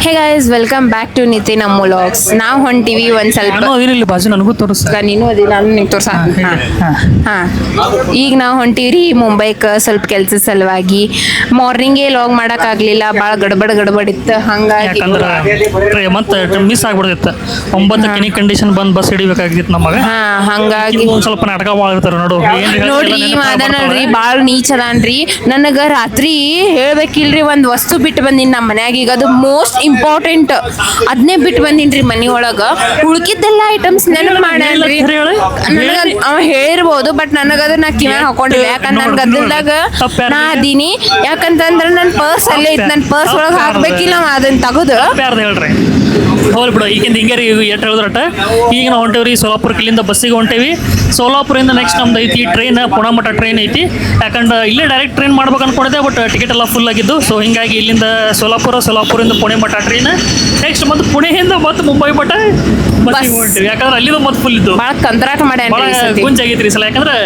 Hey guys welcome back to Nitin Ammu vlogs. ನಾವು ಹೊಂಟಿವಿ ಒಂದು ಸ್ವಲ್ಪ ಇಲ್ಲಿ ಬಾಜು ನನಗೂ ತೋರಿಸ್ತಾ ನೀನು ಅದಿ ನಾನು ನಿಂಗೆ ತೋರ್ಸ ಹಾಂ ಈಗ ನಾವು ಹೊಂಟಿವ್ರಿ ಮುಂಬೈಗೆ ಸ್ವಲ್ಪ ಕೆಲಸ ಸಲುವಾಗಿ. ಮಾರ್ನಿಂಗೇ ಲಾಗ್ ಮಾಡೋಕ್ಕಾಗಲಿಲ್ಲ, ಭಾಳ ಗಡ್ಬಡ್ ಇತ್ತು. ಹಂಗಾಗಿ ಯಾಕಂದ್ರೆ ಮತ್ತೆ ಮಿಸ್ ಆಗ್ಬಿಡ್ತಿತ್ತು. 9 ಕಂಡೀಷನ್ ಬಂದು ಬಸ್ ಹಿಡಿಬೇಕಾಗಿತ್ತು ನಮಗೆ. ಹಂಗಾಗಿ ಒಂದು ಸ್ವಲ್ಪ ನಾಟಕ ಮಾಡಿರ್ತಾರೆ ನೋಡ್ರಿ ಮಾದನಲ್ರಿ ಭಾಳ ನೀಚ್ ಅದಾನ್ರಿ. ನನಗೆ ರಾತ್ರಿ ಹೇಳ್ಬೇಕಿಲ್ರಿ ಒಂದು ವಸ್ತು ಬಿಟ್ಟು ಬಂದಿನಿ ನಮ್ಮ ಮನ್ಯಾಗ. ಈಗ ಅದು ಮೋಸ್ಟ್ ಇಂಪಾರ್ಟೆಂಟ್, ಅದನ್ನೇ ಬಿಟ್ಟು ಬಂದಿನ್ರಿ ಮನೆ ಒಳಗೆ. ಉಳ್ಕಿದ್ದೆಲ್ಲ ಐಟಮ್ಸ್ ನೆನಪು ಮಾಡ್ಯಾನ್ರಿ. ನನಗೆ ಅವ ಹೇಳಿರ್ಬೋದು, ಬಟ್ ನನಗದು ನಾ ಕಿವ್ಯಾಗ ಹಾಕೊಂಡಿಲ್ಲ. ಯಾಕಂದ್ರೆ ನನ್ನ ಗದ್ದಲ್ದಾಗ ನಾ ಅದೀನಿ. ಯಾಕಂತಂದ್ರೆ ನನ್ನ ಪರ್ಸ್ ಅಲ್ಲೇ ಇತ್ತು, ನನ್ನ ಪರ್ಸ್ ಒಳಗೆ ಹಾಕ್ಬೇಕಿಲ್ಲ ಅದನ್ನ ತೆಗೆದು ಹೇಳ್ರಿ ಹೋಲ್ ಬಿಡು. ಈಗಿಂದ ಹಿಂಗೆ ಎಷ್ಟು ಹೇಳಿದ್ರಟ. ಈಗ ನಾವು ಹೊಂಟೇವ್ರಿ ಸೋಲಾಪುರಕ್ಕಿಲ್ಲಿಂದ ಬಸ್ಸಿಗೆ ಹೊಂಟೇವಿ. ಸೋಲಾಪುರದಿಂದ ನೆಕ್ಸ್ಟ್ ನಮ್ದು ಐತಿ ಟ್ರೈನ್, ಪುಣೆ ಮಠ ಟ್ರೈನ್ ಐತಿ. ಯಾಕಂದ್ರೆ ಇಲ್ಲೇ ಡೈರೆಕ್ಟ್ ಟ್ರೈನ್ ಮಾಡ್ಬೇಕು ಅನ್ಕೊಂಡಿದ್ದೆ, ಬಟ್ ಟಿಕೆಟ್ ಎಲ್ಲ ಫುಲ್ ಆಗಿದ್ದು. ಸೊ ಹಿಂಗಾಗಿ ಇಲ್ಲಿಂದ ಸೋಲಾಪುರದಿಂದ ಪುಣೆ ಮಠ ಟ್ರೈನ್. ನೆಕ್ಸ್ಟ್ ಮತ್ತೆ ಪುಣೆಯಿಂದ ಮತ್ತೆ ಮುಂಬೈ ಮಠ ಬಸ್ಸಿಗೆ ಹೊಂಟೇವಿ. ಯಾಕಂದ್ರೆ ಅಲ್ಲಿಂದ ಮತ್ತೆ ಫುಲ್ ಇದ್ದು ಭಾಳ ಕಂತ್ರಾಟ ಮಾಡ್ಯಾನ್ರಿ. ಗುಂಜಾಗೈತ್ರಿ ಈ ಸಲ. ಯಾಕಂದ್ರೆ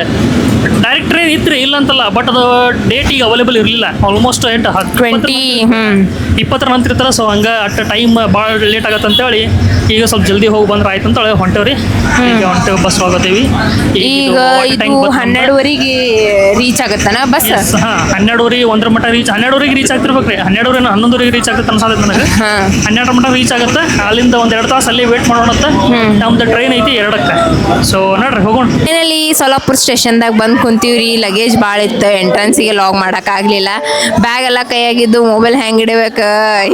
ಡೈರೆಕ್ಟ್ ಟ್ರೈನ್ ಇತ್ತು ಇಲ್ಲ ಅಂತಲ್ಲ, ಬಟ್ ಅದು ಡೇಟ್ ಈಗ ಅವೈಲೇಬಲ್ ಇರಲಿಲ್ಲ. ಆಲ್ಮೋಸ್ಟ್ 20 ನಂತರ ಇರ್ತಾರೆ. ಸೊ ಹಂಗೆ ಅಟ್ ಟೈಮ್ ಭಾಳ ಲೇಟ್ ಆಗತ್ತೆ ಅಂತೇಳಿ ಈಗ ಸ್ವಲ್ಪ ಜಲ್ದಿ ಹೋಗಿ ಬಂದ್ರೆ ಆಯ್ತು ಅಂತೇಳಿ ಹೊಂಟೇವ್ರಿ. ಈಗ ಹೊಂಟೇವಿ, ಬಸ್ ಹೋಗತ್ತೀವಿ. ಈಗ ಇದು 12:30ಗೆ ರೀಚ್ ಆಗತ್ತನ ಬಸ್? 12:30 1 ಮಟ್ಟ ರೀಚ್, 12:30ಗೆ ರೀಚ್ ಆಗ್ತಿರ್ಬೇಕ್ರಿ. 12:30 11:00ಗೆ ರೀಚ್ ಆಗುತ್ತೆ ಅನ್ಸಾದ ನನಗೆ. 12 ಮಟ್ಟ ರೀಚ್ ಆಗುತ್ತೆ. ಅಲ್ಲಿಂದ 1-2 ತಾಸು ಅಲ್ಲಿ ವೇಟ್ ಮಾಡೋಣತ್ತ. ನಮ್ದು ಟ್ರೈನ್ ಐತಿ 2ಕ್ಕೆ. ಸೊ ನೋಡ್ರಿ ಹೋಗೋಣ. ಟ್ರೈನಲ್ಲಿ ಸೋಲಾಪುರ ಸ್ಟೇಷನ್ದಾಗ ಬಂದು ಕುಂತೀವ್ರಿ. ಲಗೇಜ್ ಭಾಳ ಇತ್ತು, ಎಂಟ್ರೆನ್ಸಿಗೆ ಲಾಗ್ ಮಾಡೋಕ್ಕಾಗಲಿಲ್ಲ. ಬ್ಯಾಗ್ ಎಲ್ಲ ಕೈಯಾಗಿದ್ದು, ಮೊಬೈಲ್ ಹೆಂಗೆ ಹಿಡಿಬೇಕು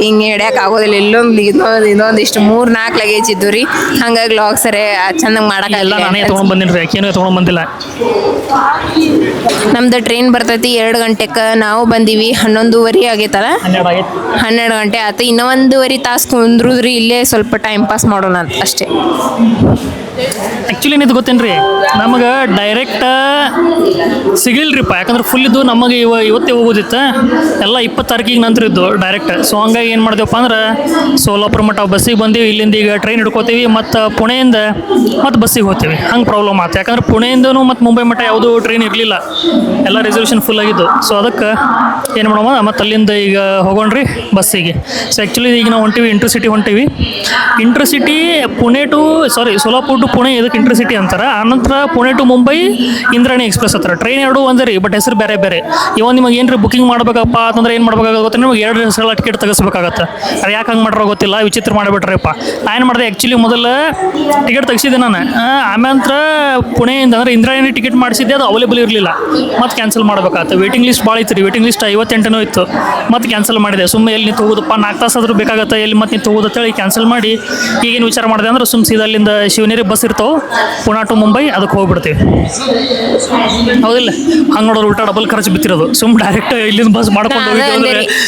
ಹಿಂಗೆ ಹಿಡಿಯೋಕೆ ಆಗೋದಿಲ್ಲ. ಇನ್ನೊಂದು ಇಷ್ಟು 3-4 ಲಗೇಜ್ ಇದ್ದು ರೀ. ಹಂಗಾಗಿ ಲಾಗ್ ಸರಿ ಚೆನ್ನಾಗಿ ಮಾಡೋಕ್ಕಾಗಲ್ಲ. ನಾನೇ ತೊಗೊಂಡು ಬಂದಿನಿ ರೀ, ಯಾಕೇನು ತೊಗೊಂಡು ಬಂದಿಲ್ಲ. ನಮ್ದು ಟ್ರೈನ್ ಬರ್ತೈತಿ 2 ಗಂಟೆಗೆ. ನಾವು ಬಂದೀವಿ 11:30 ಆಗೈತಲ್ಲ, 12 ಗಂಟೆ ಆಯ್ತು. ಇನ್ನೂ 1.5 ತಾಸು ಕುಂದ್ರುದ್ರಿ ಇಲ್ಲೇ ಸ್ವಲ್ಪ ಟೈಮ್ ಪಾಸ್ ಮಾಡೋಣ ಅಂತ ಅಷ್ಟೇ. ಆ್ಯಕ್ಚುಲಿ ಏನಿದು ಗೊತ್ತೇನ್ರಿ, ನಮಗೆ ಡೈರೆಕ್ಟ್ ಸಿಗಲಿಲ್ಲರಿಪ್ಪ. ಯಾಕಂದ್ರೆ ಫುಲ್ ಇದ್ದು ನಮಗೆ ಇವತ್ತೇ ಹೋಗೋದಿತ್ತು. ಎಲ್ಲ 20 ತಾರೀಕಿಗೆ ನಂತರ ಇದ್ದು ಡೈರೆಕ್ಟ್. ಸೊ ಹಂಗಾಗಿ ಏನು ಮಾಡಿದೆವಪ್ಪ ಅಂದ್ರೆ ಸೋಲಾಪುರ ಮಟ್ಟ ಬಸ್ಸಿಗೆ ಬಂದೀವಿ. ಇಲ್ಲಿಂದ ಈಗ ಟ್ರೈನ್ ಹಿಡ್ಕೋತೀವಿ, ಮತ್ತು ಪುಣೆಯಿಂದ ಮತ್ತು ಬಸ್ಸಿಗೆ ಹೋಗ್ತೀವಿ. ಹಂಗೆ ಪ್ರಾಬ್ಲಮ್ ಆಯ್ತು. ಯಾಕಂದ್ರೆ ಪುಣೆಯಿಂದನೂ ಮತ್ತು ಮುಂಬೈ ಮಟ್ಟ ಯಾವುದೂ ಟ್ರೈನ್ ಇರಲಿಲ್ಲ, ಎಲ್ಲ ರಿಸರ್ವೇಷನ್ ಫುಲ್ ಆಗಿದ್ದು. ಸೊ ಅದಕ್ಕೆ ಏನು ಮಾಡೋಣ, ಮತ್ತು ಅಲ್ಲಿಂದ ಈಗ ಹೋಗೋಣ್ರಿ ಬಸ್ಸಿಗೆ. ಸೊ ಆ್ಯಕ್ಚುಲಿ ಈಗ ನಾವು ಹೊಂಟೀವಿ ಇಂಟರ್ಸಿಟಿ ಹೊಂಟೀವಿ. ಇಂಟರ್ಸಿಟಿ ಸೋಲಾಪುರ ಟು ಪುಣೆ ಇದಕ್ಕೆ ಇಂಟರ್ಸಿಟಿ ಅಂತಾರೆ. ಆನಂತರ ಪುಣೆ ಟು ಮುಂಬೈ ಇಂದ್ರಾಣಿ ಎಕ್ಸ್ಪ್ರೆಸ್ ಹತ್ರ. ಟ್ರೈನ್ ಎರಡೂ ಒಂದೇ ರೀ, ಬಟ್ ಹೆಸರು ಬೇರೆ ಬೇರೆ. ಇವಾಗ ನಿಮಗೆ ಏನು ರೀ ಬುಕಿಂಗ್ ಮಾಡಬೇಕಪ್ಪ ಅಂತಂದ್ರೆ ಏನು ಮಾಡ್ಬೇಕಾಗುತ್ತೆ ಗೊತ್ತಾ, ನಿಮಗೆ 2 ಸಲ ಟಿಕೆಟ್ ತೆಗಿಸ್ಬೇಕಾಗತ್ತೆ. ಅದು ಯಾಕೆ ಹಂಗೆ ಮಾಡ್ರೋ ಗೊತ್ತಿಲ್ಲ, ವಿಚಿತ್ರ ಮಾಡಿಬಿಟ್ರಪ್ಪ. ನಾ ಏನು ಮಾಡಿದೆ, ಆ್ಯಕ್ಚುಲಿ ಮೊದಲು ಟಿಕೆಟ್ ತೆಗಿಸಿದ್ದೆ ನಾನು. ಆಮೇಲೆ ಪುಣೆಯಿಂದ ಅಂದರೆ ಇಂದ್ರಾಯಣಿ ಟಿಕೆಟ್ ಮಾಡಿಸಿದ್ದೆ, ಅದು ಅವೈಲೇಬಲ್ ಇರಲಿಲ್ಲ. ಮತ್ತೆ ಕ್ಯಾನ್ಸಲ್ ಮಾಡಬೇಕಾಗುತ್ತೆ. ವೇಟಿಂಗ್ ಲಿಸ್ಟ್ ಭಾಳ ಇತ್ತು ರೀ. ವೇಟಿಂಗ್ ಲಿಸ್ಟ್ 58 ಇತ್ತು. ಮತ್ತೆ ಕ್ಯಾನ್ಸಲ್ ಮಾಡಿದೆ. ಸುಮ್ಮನೆ ಎಲ್ಲಿ ನೀವು ಹೋಗೋದಪ್ಪ, 4 ತಾಸು ಆದರೂ ಬೇಕಾಗುತ್ತೆ, ಎಲ್ಲಿ ಮತ್ತೆ ನೀವು ಹೋಗೋದಂತೇಳಿ ಕ್ಯಾನ್ಸಲ್ ಮಾಡಿ ಈಗೇನು ವಿಚಾರ ಮಾಡಿದೆ ಅಂದ್ರೆ ಸುಮ್ಮ ಸೀದಾ ಅಲ್ಲಿಂದ ಶಿವನೇರಿ ಬಸ್ ಇರ್ತಾವೆ ಪುಣೆ ಟು ಮುಂಬೈ, ಅದಕ್ಕೆ ಹೋಗ್ಬಿಡ್ತೀವಿ. ಹೌದಿಲ್ಲ? ಹಂಗೆ ನೋಡೋರು ಊಟ ಡಬಲ್ ಖರ್ಚು ಬಿತ್ತಿರೋದು. ಸುಮ್ಮ ಡೈರೆಕ್ಟ್ ಇಲ್ಲಿಂದ ಬಸ್ ಮಾಡ್ಕೊಂಡು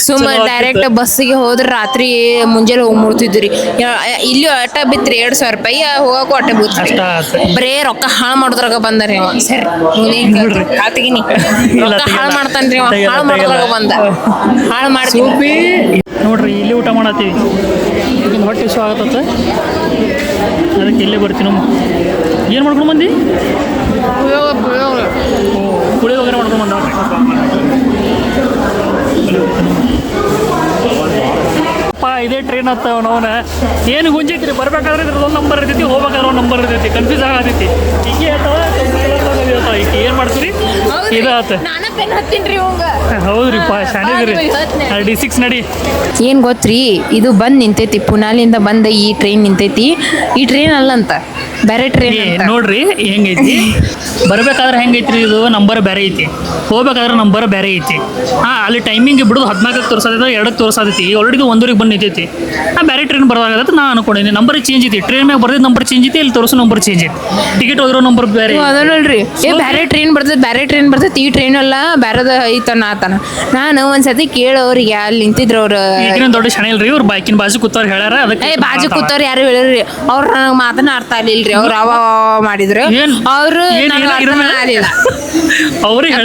ಸುಮ್ಮ ಡೈರೆಕ್ಟ್ ಬಸ್ಸಿಗೆ ಹೋದ್ರೆ ರಾತ್ರಿ ಮುಂಜಾನೆ ಹೋಗಿ ಮುಡ್ತಿದ್ರಿ. ಇಲ್ಲಿ ಅಟ್ಟ ಬಿತ್ರಿ 2,000 ರೂಪಾಯಿ, ಹೋಗಕ್ಕೂ ಅಟ್ಟ ಬಿತ್ತು. ಬರೇ ರೊಕ್ಕ ಹಾಳು ಮಾಡೋದ್ರಾಗ ಬಂದಾರಿ ಅವ. ಸರಿ ಆತಗಿನಿ ರೊಕ್ಕ ಹಾಳು ಮಾಡ್ತಾನ್ರಿ ಅವ. ಹಾಳು ಮಾಡೋದ್ರಾಗ ಬಂದ, ಹಾಳು ಮಾಡ್ತೀವಿ ನೋಡ್ರಿ. ಇಲ್ಲಿ ಊಟ ಮಾಡತ್ತೀವಿ. ಈಗಿನ ಹೊಟ್ಟೆ ಇಶ್ಯೂ ಆಗತ್ತ, ಅದಕ್ಕೆ ಇಲ್ಲೇ ಬರ್ತೀವಿ. ನಮ್ಮ ಏನು ಮಾಡ್ಕೊಂಡು ಬಂದು ಪುಳಿಯೋಗರೆ ಮಾಡ್ಕೊಂಡು ಬಂದವ್ರಿ. ಇದೇ ಟ್ರೈನ್ ಹತ್ತವ ನೋನ ಏನು ಗುಂಜೈತಿ. ಬರ್ಬೇಕಾದ್ರೆ ಇದ್ರದ್ದು ನಂಬರ್ ಇರ್ತೈತಿ, ಹೋಗ್ಬೇಕಾದ್ರೆ ಒಂದು ನಂಬರ್ ಇರ್ತೈತಿ. ಕನ್ಫ್ಯೂಸ್ ಆಗತೈತಿ. ಹಿಂಗೆ ಅಥವಾ ಈಗ ಏನು ಮಾಡ್ತೀರಿ ಇದು ಆತ. ಹೌದ್ರಿಪ್ಪ, ಶಾಣಿದ್ರಿ. D6 ನಡಿ. ಏನು ಗೊತ್ತ್ರಿ, ಇದು ಬಂದು ನಿಂತೈತಿ, ಪುನಾಲಿಂದ ಬಂದ ಈ ಟ್ರೈನ್ ನಿಂತೈತಿ. ಈ ಟ್ರೈನ್ ಅಲ್ಲಂತ, ಬೇರೆ ಟ್ರೈನ್ ನೋಡ್ರಿ ಹೆಂಗೈತಿ. ಬರ್ಬೇಕಾದ್ರೆ ಹೆಂಗೈತ್ರಿ, ಇದು ನಂಬರ್ ಬೇರೆ ಐತಿ, ಹೋಗ್ಬೇಕಾದ್ರೆ ನಂಬರ್ ಬೇರೆ ಐತಿ. ಅಲ್ಲಿ ಟೈಮಿಂಗ್ ಬಿಡೋದು 14ಕ್ಕೆ ತೋರಿಸತೈತಿ, 2ಕ್ಕೆ ತೋರಿಸತೈತಿ. ಈಗ ಆಲ್ರೆಡಿ 1:00ಗೆ ಬಂದು ನಿಂತೈತಿ. ಬೇರೆ ಟ್ರೈನ್ ಬರೋದಾಗತ್ತೆ ನಾ ಅನ್ಕೊಂಡಿದ್ದೀನಿ. ನಂಬರ್ ಚೇಂಜ್ ಐತಿ, ಟ್ರೈನ್ ಮ್ಯಾಗ ಬರ್ದಿದ್ದು ನಂಬರ್ ಚೇಂಜ್ ಐತಿ, ಇಲ್ಲಿ ತೋರಿಸೋ ನಂಬರ್ ಚೇಂಜ್ ಐತಿ. ಟಿಕೆಟ್ ಹೋಗಿರೋ ನಂಬರ್ ಬೇರೆ. ನೋಡ್ರಿ, ಬೇರೆ ಟ್ರೈನ್ ಬರ್ತೈತಿ, ಈ ಟ್ರೈನ್ ಎಲ್ಲ ಬೇರೆದ ಐತನ ಆತನ. ನಾನು ಒಂದ್ಸತಿ ಕೇಳೋರಿಗೆ ಅಲ್ಲಿ ನಿಂತಿದ್ರು ಅವ್ರು. ದೊಡ್ಡ ಶಣ ಇಲ್ರಿ, ಅವ್ರು ಬೈಕಿನ ಬಾಜು ಕೂತವ್ರು ಹೇಳ್ಯಾರ. ಅದಕ್ಕೆ ಬಾಜು ಕೂತವ್ರು ಯಾರು ಹೇಳಿರಿ, ಅವ್ರು ನನಗೆ ಮಾತನ್ನ ಅರ್ಥ ಆಗ್ಲಿಲ್ರಿ. ಅವ್ರು ಅವ ಮಾಡಿದ್ರು, ಅವರು ಅವ್ರಿಗೆ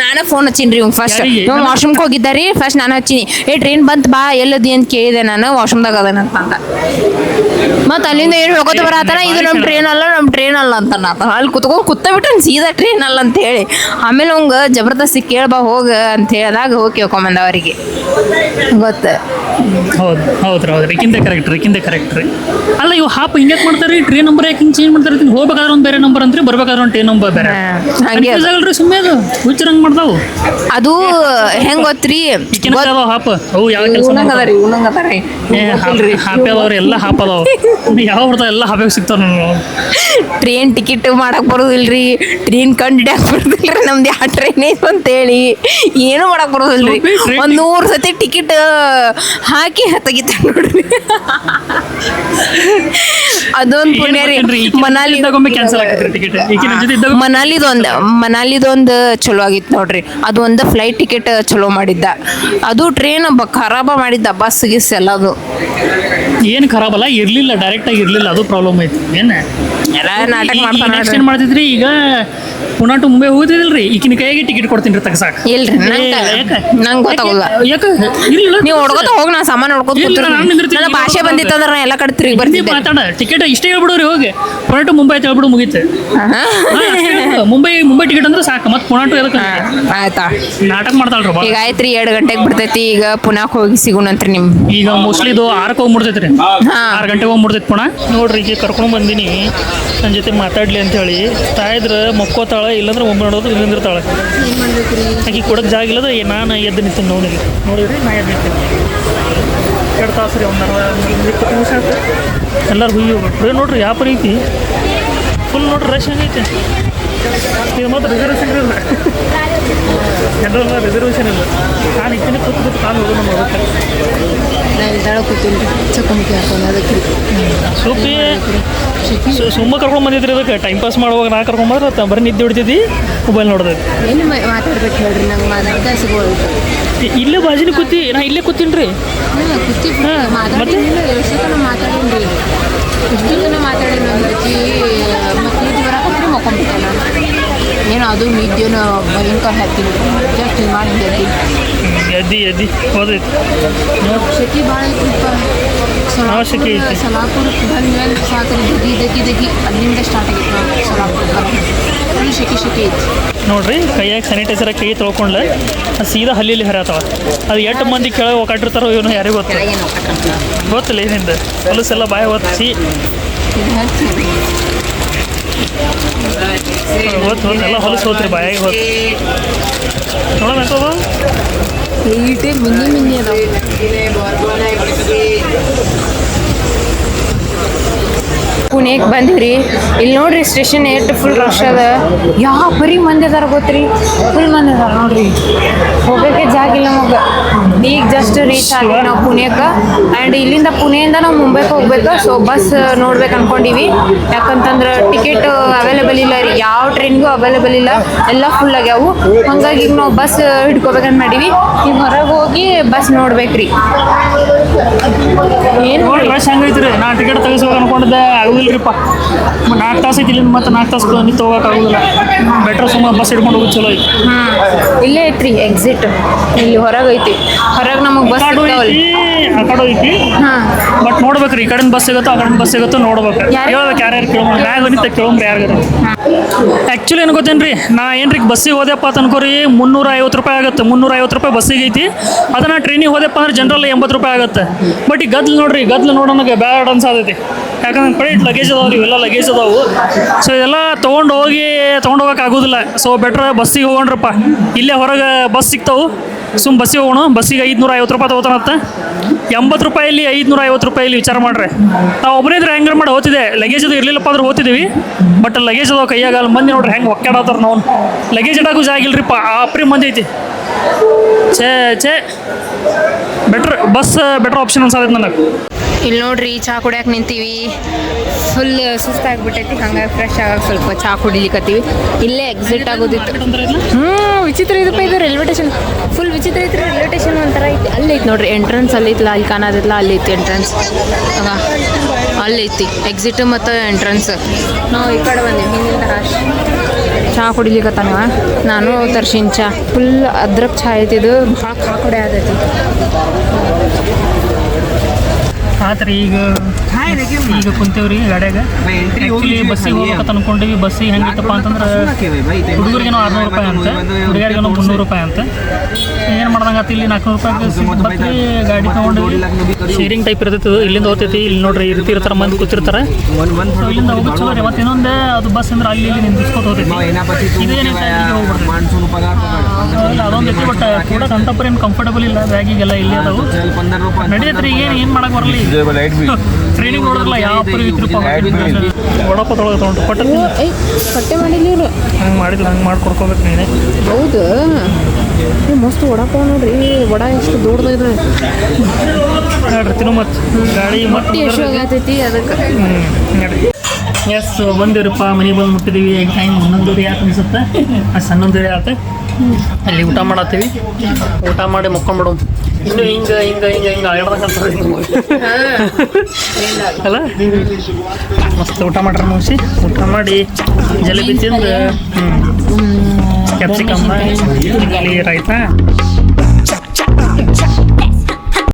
ನಾನು ಫೋನ್ ಹಚ್ಚಿನ್ರಿ. ಫಸ್ಟ್ ವಾಶ್ರೂಮ್ಗೆ ಹೋಗಿದ್ದಾರಿ. ಫಸ್ಟ್ ನಾನು ಹಚ್ಚಿನಿ, ಟ್ರೈನ್ ಬಂತ ಬಾ ಎಲ್ಲದಿ ಅಂತ ಕೇಳಿದೆ ನಾನು. ವಾಶ್ರೂಮ್ದಾಗ ಅದನಂತ ಅಂದ. ಮತ್ತು ಅಲ್ಲಿಂದ ಏನು ಹೇಳ್ಕೊತ ಬರತ್ತಾನ, ಇದು ನಮ್ಮ ಟ್ರೈನ್ ಅಲ್ಲ ಅಂತ ಅಲ್ಲಿ ಕುತ್ಕೊಂಡು ಕೂತ ಬಿಟ್ರೆ ಬಿಟ್ಬಿಟ್ಟನ್ ಸೀದಾ ಟ್ರೈನ್ ಅಲ್ಲ ಅಂತ ಹೇಳಿ. ಆಮೇಲೆ ಅವಂಗ ಜಬರ್ದಸ್ತಿ ಕೇಳ್ಬಾ ಹೋಗ ಅಂತ ಹೇಳಿದಾಗ ಹೋಗಿ ಕೇಳ್ಕೊಂಬಂದ ಅವರಿಗೆ ಗೊತ್ತ. ಹೌದ್ರಿ ಈಕಿಂದೆ ಕರೆಕ್ಟ್ ರೀ. ಅಲ್ಲ ಇವು ಹಾಪ್ ಹಿಂಗ್ಯಾಕ್ ಮಾಡ್ತಾರೆ ರೀ? ಟ್ರೈನ್ ನಂಬರ್ ಯಾಕೆ ಹಿಂಗೆ ಚೇಂಜ್ ಮಾಡ್ತಾರೆ? ಹೋಗ್ಬೇಕಾದ್ರೆ ಒಂದು ಬೇರೆ ನಂಬರ್ ಅಂತ್ರಿ, ಬರ್ಬೇಕಾದ್ರೆ ಒಂದು ಟ್ರೈನ್ ನಂಬರ್ ಬೇರೆ. ಹಂಗೆ ಅಲ್ರಿ ಸುಮ್ಮನೆ ಅದು ಹುಚ್ಚರಂಗ್ ಮಾಡ್ತಾವು. ಅದು ಹೆಂಗ್ ಗೊತ್ತ್ರಿ? ಹಾಪ್ ಅವು ಯಾವ ಕೆಲಸ ಹಾಪಿ ಅದಾವ್ರಿ, ಎಲ್ಲ ಹಾಪ್ ಅದಾವ. ಯಾವ ಬರ್ತಾವ ಎಲ್ಲ ಹಾಪ್ಯಾಗ ಸಿಗ್ತಾವ. ಟ್ರೈನ್ ಟಿಕೆಟ್ ಮಾಡಕ್ ಬರೋದಿಲ್ರಿ, ಟ್ರೈನ್ ಕಂಡು ಹಿಡಿಯಕ್ ಬರೋದಿಲ್ರಿ, ನಮ್ದು ಯಾವ ಟ್ರೈನ್ ಐತೆ ಅಂತೇಳಿ ಏನು ಮಾಡಕ್ ಬರೋದಿಲ್ರಿ. ಒಂದ್ 100 ಸತಿ ಟಿಕೆಟ್ ಹಾಕಿ ತೆಗಿತ ನೋಡ್ರಿ. ಅದೊಂದು ಪುಣ್ಯ ರೀ. ಮನಾಲಿದೊಂದು ಚಲೋ ಆಗಿತ್ತು ನೋಡ್ರಿ. ಅದು ಒಂದು ಫ್ಲೈಟ್ ಟಿಕೆಟ್ ಚಲೋ ಮಾಡಿದ್ದ. ಅದು ಟ್ರೈನ್ ಖರಾಬ ಮಾಡಿದ್ದ, ಬಸ್ ಗಿಸ್ ಎಲ್ಲದು ಏನು ಖರಾಬಲ್ಲ, ಇರ್ಲಿಲ್ಲ, ಡೈರೆಕ್ಟ್ ಆಗಿ ಇರ್ಲಿಲ್ಲ, ಅದು ಪ್ರಾಬ್ಲಮ್ ಐತಿ. ಎಲ್ಲ ನಾಟಕ ಮಾಡ್ತಾನೆ. ಏನ್ ಮಾಡ್ತಿದ್ರಿ ಈಗ? ಪುನಾ ಟು ಮುಂಬೈ ಹೋಗುದಿಲ್ರಿ, ಈಕಿನ ಕೈಯಾಗಿ ಟಿಕೆಟ್ ಕೊಡ್ತೀನಿ ರೀ ತಗಸಾಕ. ಇಲ್ರಿ ನಂಗೆ ಗೊತ್ತಾಗಲ್ಲ. ನೀವು ಹೊಡ್ಕೋತ ಹೋಗಿ ನಾ ಸಾಮಾನು ಹೊಡ್ಕೋತ ನನ್ನ ಭಾಷೆ ಬಂದಿತ್ತಂದ್ರೆ ನಾ ಎಲ್ಲ ಕಡೆ ತಿರುಗಿ ಬರ್ತಿದ್ದೆ. ಮಾತಾಡ ಟಿಕೆಟ್ ಇಷ್ಟೇ ಹೇಳ್ಬಿಡೋರಿ, ಹೋಗಿ ಪುನಾ ಟು ಮುಂಬೈ ಹೇಳ್ಬಿಡು, ಮುಗೀತು. ಮುಂಬೈ ಟಿಕೆಟ್ ಅಂದ್ರೆ ಸಾಕು, ಮತ್ತೆ ಪುನಾ ಟು ಎದಕ್ಕೆ ಆಯ್ತಾ ನಾಟಕ ಮಾಡ್ತಾಳ್ರಿ. ಈಗ ಆಯ್ತ್ರಿ 2 ಗಂಟೆಗೆ ಬಿಡ್ತೈತಿ. ಈಗ ಪುನಾಕ್ ಹೋಗಿ ಸಿಗೋಣಂತ್ರಿ ನಿಮ್. ಈಗ ಮೋಸ್ಟ್ಲಿ ಇದು 6ಕ್ಕೆ ಹೋಗಿ ಮುಡ್ತೈತ್ರಿ, 6 ಗಂಟೆಗೆ ಹೋಗಿ ಮುಡ್ತೈತಿ ಪುನಃ. ನೋಡ್ರಿ ಈಗ ಕರ್ಕೊಂಡು ಬಂದಿನಿ ನನ್ನ ಜೊತೆ ಮಾತಾಡ್ಲಿ ಅಂತ ಹೇಳಿ. ತಾಯಿದ್ರೆ ಮಕ್ಕೋತಾಳ, ಇಲ್ಲಾಂದ್ರೆ ಒಮ್ಮೆ ನೋಡೋದು ನಿಂದಿರ್ತಾಳೆ. ಆಕೆ ಕೊಡೋಕೆ ಜಾಗ ಇಲ್ಲದ ನಾನು ಎದ್ದು ನಿಂತೀನಿ. ನೋಡಿರಿ ನಾ ಎದ್ದು ನಿಂತೀನಿ. 2 ತಾಸು ರೀ, ಒಂದು 20 ನಿಮಿಷ ಆಯ್ತು. ಎಲ್ಲರೂ ಹುಯ್ಯು ನೋಡ್ರಿ ಯಾವ ರೀತಿ ಫುಲ್ ನೋಡ್ರಿ ರಶ್ ಆಗೈತೆ. ಈಗ ಮಾತ್ರ ರಿಸರ್ವೇಷನ್ ಇಲ್ಲ, ಜನರಲ್ ರಿಸರ್ವೇಷನ್ ಇಲ್ಲ. ನಾನು ಇದ್ದೀನಿ ಕೂತ್ಬಿಟ್ಟು ಕಾಲು ಹೋಗೋದು ಮಾಡ್ಬೇಕು. ಸೂಪಿ ಸುಮ್ಮ ಕರ್ಕೊಂಡು ಬಂದಿದ್ರಿ, ಅದಕ್ಕೆ ಟೈಮ್ ಪಾಸ್ ಮಾಡುವಾಗ ನಾ ಕರ್ಕೊಂಡು ಬಂದ್ರೆ ಬರೀ ನಿದ್ದೆ ಹೊಡಿತೈತಿ, ಮೊಬೈಲ್ ನೋಡ್ದೈತಿ. ಮಾತಾಡ್ಬೇಕು ಹೇಳ್ರಿ, ನಂಗೆ ಇಲ್ಲೇ ಬಾಜಿನ ಕೂತಿ, ನಾ ಇಲ್ಲೇ ಕೂತೀನಿ ರೀ. ಮತ್ತೆ ಏನು ಅದು ನಿದ್ದೆನ ಭಯಂಕರ ಹತ್ತೀನಿ, ಜಸ್ಟ್ ಮಾಡಿ ಎದ್ದಿ ಹೋದೈತಿ. ಶೆಕೆ ಭಾಳ ಐತಿ. ಸಲಾಪುರಕ್ಕೆ ಬಂದ್ಮೇಲೆ ಸಾಕ್ರಿ ದಗಿ ಅಲ್ಲಿಂದ ಸ್ಟಾರ್ಟ್ ಆಗೈತೆ ನಾವು ಸಲಾಪುರಕ್ಕೆ. ಫುಲ್ ಶೆಕೆ ಐತಿ ನೋಡ್ರಿ. ಕೈಯಾಗ ಸ್ಯಾನಿಟೈಸರ್ ಕೈ ತೊಳ್ಕೊಂಡ್ಲೆ ಸೀದಾ ಹಲ್ಲಿಲಿ ಹರಿಯತ್ತವ. ಅದು 8 ಮಂದಿ ಕೆಳಗೆ ಒಕ್ಕಾಟಿರ್ತಾರೋ ಇವನು ಯಾರಿಗೂ ಗೊತ್ತಿಲ್ಲ ಏನಿಂದ. ಹೊಲಸೆಲ್ಲ ಬಾಯ ಹೊತ್ತಿಸಿ ಎಲ್ಲ ಹೊಲಸು ಹೋತ್ರಿ, ಬಾಯಾಗಿ ಹೋತ್ ನೋಡೋಣ ಎಂತದ ಈಟೇ ಮಿನ್ನಿ ಅದಾವ. ಪುಣೆಗೆ ಬಂದಿವ್ರಿ. ಇಲ್ಲಿ ನೋಡ್ರಿ ಸ್ಟೇಷನ್ ಎಷ್ಟು ಫುಲ್ ರಶ್ ಅದ. ಯಾವ ಬರೀ ಮಂದಿ ಅದಾರ ಗೊತ್ತ್ರಿ, ಫುಲ್ ಮಂದಿ ಅದಾರ ನೋಡ್ರಿ. ಹೋಗೋಕ್ಕೆ ಜಾಗ ಇಲ್ಲ ನಮಗೆ. ಈಗ ಜಸ್ಟ್ ರೀಚ್ ಆಗಿ ನಾವು ಪುಣೆಗೆ. ಆ್ಯಂಡ್ ಇಲ್ಲಿಂದ ಪುಣೆಯಿಂದ ನಾವು ಮುಂಬೈಗೆ ಹೋಗ್ಬೇಕು. ಸೊ ಬಸ್ ನೋಡ್ಬೇಕು ಅನ್ಕೊಂಡಿವಿ. ಯಾಕಂತಂದ್ರೆ ಟಿಕೆಟ್ ಅವೈಲೇಬಲ್ ಇಲ್ಲ ರೀ, ಯಾವ ಟ್ರೈನ್ಗೂ ಅವೈಲೇಬಲ್ ಇಲ್ಲ, ಎಲ್ಲ ಫುಲ್ ಆಗ್ಯಾವು. ಹಂಗಾಗಿ ಈಗ ನಾವು ಬಸ್ ಹಿಡ್ಕೋಬೇಕಂತ ಮಾಡೀವಿ. ಈಗ ಹೊರಗೆ ಹೋಗಿ ಬಸ್ ನೋಡ್ಬೇಕ್ರಿ. ಏನು ರಶ್ ಹಂಗೈತ್ರಿ. ನಾ ಟಿಕೆಟ್ ತೆಗಿಸ್ಬೇಕು ಅನ್ಕೊಂಡಿದ್ದೆ, ಆಗುದಿಲ್ರಿಪ್ಪ. 4 ತಾಸು ಐತಿ ಇಲ್ಲಿಂದ, ಮತ್ತೆ 4 ತಾಸು ನಿಂತು ಹೋಗಕ್ಕೆ ಆಗುದಿಲ್ಲ. ಬೆಟ್ರ್ ಸುಮ್ಮನೆ ಬಸ್ ಹಿಡ್ಕೊಂಡು ಹೋಗೋದು ಚಲೋ ಐತಿ. ಇಲ್ಲೇ ಐತ್ರಿ ಎಕ್ಸಿಟ್, ಇಲ್ಲಿ ಹೊರಗೆ ಐತಿ. ಹೊರಗೆ ನಮಗೆ ಬಸ್ ಆ ಕಡೆ ಐತಿ. ಬಟ್ ನೋಡ್ಬೇಕ್ರಿ, ಈ ಕಡೆಯಿಂದ ಬಸ್ ಸಿಗುತ್ತೋ ಆ ಕಡೆ ಬಸ್ ಸಿಗುತ್ತೋ ನೋಡ್ಬೇಕು. ಕೇಳ್ಬೇಕು ಯಾರ್ಯಾರು ಕೇಳೋಣ, ಮ್ಯಾಗ ನಿಂತ ಕೇಳೋಮ್ರಿ ಯಾರ್ಯಾರು. ಆ್ಯಕ್ಚುಲಿ ಏನು ಗೊತ್ತೇನ್ರಿ, ನಾ ಏನ್ರಿ ಬಸ್ಸಿಗೆ ಹೋದೆಪ್ಪ ಅಂತ ಅನ್ಕೋರಿ 350 ರೂಪಾಯಿ ಆಗುತ್ತೆ. 350 ರೂಪಾಯಿ ಬಸ್ಸಿಗೆ ಐತಿ. ಅದನ್ನು ಟ್ರೈನಿಗೆ ಹೋದೆಪ್ಪ ಅಂದ್ರೆ ಜನರಲ್ 80 ರೂಪಾಯಿ ಆಗುತ್ತೆ. ಬಟ್ ಈ ಗದ್ಲು ನೋಡ್ರಿ, ಗದ್ಲು ನೋಡೋಣಕ್ಕೆ ಬ್ಯಾಡ ಅನ್ಸಾದೈತಿ. ಯಾಕಂದ್ರೆ ಕಡೆ ಲಗೇಜ್ ಅದಾವ, ಇವೆಲ್ಲ ಲಗೇಜ್ ಅದಾವು. ಸೊ ಇದೆಲ್ಲ ತೊಗೊಂಡು ಹೋಗಕ್ಕೆ ಆಗೋದಿಲ್ಲ. ಸೊ ಬೆಟ್ರ್ ಬಸ್ಸಿಗೆ ಹೋಗೋಣ್ರಪ್ಪ. ಇಲ್ಲೇ ಹೊರಗೆ ಬಸ್ ಸಿಗ್ತಾವೆ, ಬಸ್ಸಿಗೆ ಹೋಗೋಣ. ಬಸ್ಸಿಗೆ 550 ರೂಪಾಯಿ ತೊಗೋತಾನಂತ. 80 ರೂಪಾಯಲ್ಲಿ 550 ರೂಪಾಯಲ್ಲಿ ವಿಚಾರ ಮಾಡ್ರಿ. ನಾವು ಒಬ್ಬನಿದ್ರೆ ಹೆಂಗಾರ ಮಾಡಿ ಹೋಗ್ತಿದ್ದೆ, ಲಗೇಜ್ ಅದು ಇರಲಿಲ್ಲಪ್ಪ ಅಂದ್ರೆ ಹೋಗ್ತಿದ್ದೀವಿ. ಬಟ್ ಲಗೇಜ್ ಅದಾವ ಕೈಯಾಗ. ಅಲ್ಲಿ ಮಂದಿ ನೋಡ್ರಿ ಹೆಂಗೆ ಒಕ್ಕಾಡತ್ತಾರ. ನಾವು ಲಗೇಜ್ ಇಡೋಕ್ಕೂ ಜಾಗ ಇಲ್ರಿಪ್ಪ, ಅಪ್ರಿ ಮಂದಿ ಐತಿ. ಛೇ ಬೆಟ್ರ್ ಆಪ್ಷನ್ ಅನ್ಸತೈತೆ ನನಗೆ. ಇಲ್ಲಿ ನೋಡ್ರಿ ಚಹಾ ಕುಡಿಯಕ್ಕೆ ನಿಂತೀವಿ. ಫುಲ್ ಸುಸ್ತಾಗ್ಬಿಟ್ಟೈತಿ, ಹಂಗಾಗಿ ಫ್ರೆಶ್ ಆಗಕ್ಕೆ ಸ್ವಲ್ಪ ಚಹಾ ಕುಡಿಲಿಕ್ಕತ್ತೀವಿ. ಇಲ್ಲೇ ಎಕ್ಸಿಟ್ ಆಗೋದಿತ್ತು. ವಿಚಿತ್ರ ಇದಪ್ಪ, ಇದು ರೈಲ್ವೆ ಸ್ಟೇಷನ್ ಫುಲ್ ವಿಚಿತ್ರ ಐತ್ರಿ. ರೈಲ್ವೆ ಸ್ಟೇಷನ್ ಒಂಥರ ಐತಿ. ಅಲ್ಲಿ ಐತಿ ನೋಡ್ರಿ ಎಂಟ್ರೆನ್ಸ್, ಅಲ್ಲಿ ಐತಿಲ್ಲ, ಅಲ್ಲಿ ಕಾಣೋದಿಲ್ಲ, ಅಲ್ಲಿ ಐತಿ ಎಂಟ್ರೆನ್ಸ್. ಅಲ್ಲಿ ಐತಿ ಎಕ್ಸಿಟ್ ಮತ್ತು ಎಂಟ್ರೆನ್ಸ್. ನಾವು ಈ ಕಡೆ ಬಂದೀವಿ, ಹಿಂದಿನ ರಾಶ್ ಚಹಾ ಕುಡಿಲಿಕ್ಕತ್ತಾನ. ನಾನು ತರ್ಸಿನ ಚಹಾ ಫುಲ್ ಅದ್ರಕ್ ಚಹಾ ಐತಿದು, ಭಾಳ ಖಾ ಕುಡಿ ಆದೈತಿ. ಆತ್ರಿ ಈಗ ಕುಂತೇವ್ರಿ ಗಾಡ್ಯಾಗ. ಆ್ಯಕ್ಚುಲಿ ಬಸ್ಸಿಗೆ ಹೋಗ್ಬೇಕಂತ ಅನ್ಕೊಂಡಿವಿ. ಬಸ್ಸಿಗೆ ಹೆಂಗಿತ್ತಪ್ಪ ಅಂತಂದ್ರೆ ಹುಡುಗರಿಗೇನೋ 600 ರೂಪಾಯಿ ಅಂತ, ಹುಡುಗಿಯರಿಗೇನೋ 300 ರೂಪಾಯಿ ಅಂತ. ಏನು ಮಾಡ್ದಂಗೆ ಇಲ್ಲಿ 400 ರೂಪಾಯಿಗೆ ಬತ್ರಿ ಗಾಡಿ ತೊಗೊಂಡ್ವಿ. ಶೇರಿಂಗ್ ಟೈಪ್ ಇರ್ತೈತೆ, ಇಲ್ಲಿಂದ ಹೋಗ್ತೈತಿ. ಇಲ್ಲಿ ನೋಡ್ರಿ ಈ ರೀತಿ ಇರ್ತಾರೆ, ಮಂದಿ ಕೂತಿರ್ತಾರೆ. ಸೊ ಇಲ್ಲಿಂದ ಹೋಗೋದು ಚಲೋ ರೀ. ಮತ್ತು ಇನ್ನೊಂದೇ ಅದು ಬಸ್ ಅಂದ್ರೆ ಅಲ್ಲಿ ಇಲ್ಲಿ ನಿಂದಿಸ್ಕೊತ ಹೋಗ್ತೈತಿ. ಇದೇನೈತೆ ಇಲ್ಲಿಗೆ ಹೋಗ್ಬಿಡ್ತೈತಿ. ಅದೊಂದು ಐತಿ. ಬಟ್ ಕೂಡ ಕಂತಪುರ ಏನು ಕಂಫರ್ಟಬಲ್ ಇಲ್ಲ. ಬ್ಯಾಗಿಗೆಲ್ಲ ಇಲ್ಲಿ ಅದಾವು ನಡೆಯತ್ರಿ. ಏನು ಮಾಡಕ್ಕೆ ಬರಲಿ. ಟ್ರೈನಿಂಗ್ ನೋಡಿದ್ರಲ್ಲ ಯಾವ ಪುರಿ ವಡಪ್ಪ ತೊಗೊಳಗೆ ತೊಗೊಂಡು ಕಟ್ಟೆ ಮಾಡಿಲ್ಲ ಇವರು. ಹಂಗೆ ಮಾಡಿಲ್ಲ, ಹಂಗೆ ಮಾಡ್ಕೊಡ್ಕೋಬೇಕು ನೀನೆ. ಹೌದು, ಮಸ್ತ್ ವಡಾಪಾವ್ ನೋಡ್ರಿ. ವಡ ಎಷ್ಟು ದೊಡ್ಡದಿದೆ ನೋಡ್ರಿ. ತಿನ್ನು ಮತ್ತು ಗಾಡಿ ಮತ್ತು ಎಷ್ಟು ಆಗತೈತಿ ಅದಕ್ಕೆ. ಎಸ್ ಬಂದಿರಪ್ಪ, ಮನೆಗೆ ಬಂದು ಮುಟ್ಟಿದ್ದೀವಿ. ಟೈಮ್ 11:30 ಆಯ್ತು ಅನ್ಸುತ್ತೆ. ಅಷ್ಟು 11:30 ಆಯ್ತು. ಅಲ್ಲಿ ಊಟ ಮಾಡತ್ತೀವಿ. ಊಟ ಮಾಡಿ ಮುಕ್ಕೊಂಡ್ಬಿಡು. ಇನ್ನು ಹಿಂಗೆ ಅಲ್ಲ, ಮಸ್ತ್ ಊಟ ಮಾಡ್ರಿ. ಮುಗಿಸಿ ಊಟ ಮಾಡಿ ಜಲೇಬಿ ತಿಂದು ಕ್ಯಾಪ್ಸಿಕಮ್ ಇಲ್ಲಿ ರೈತ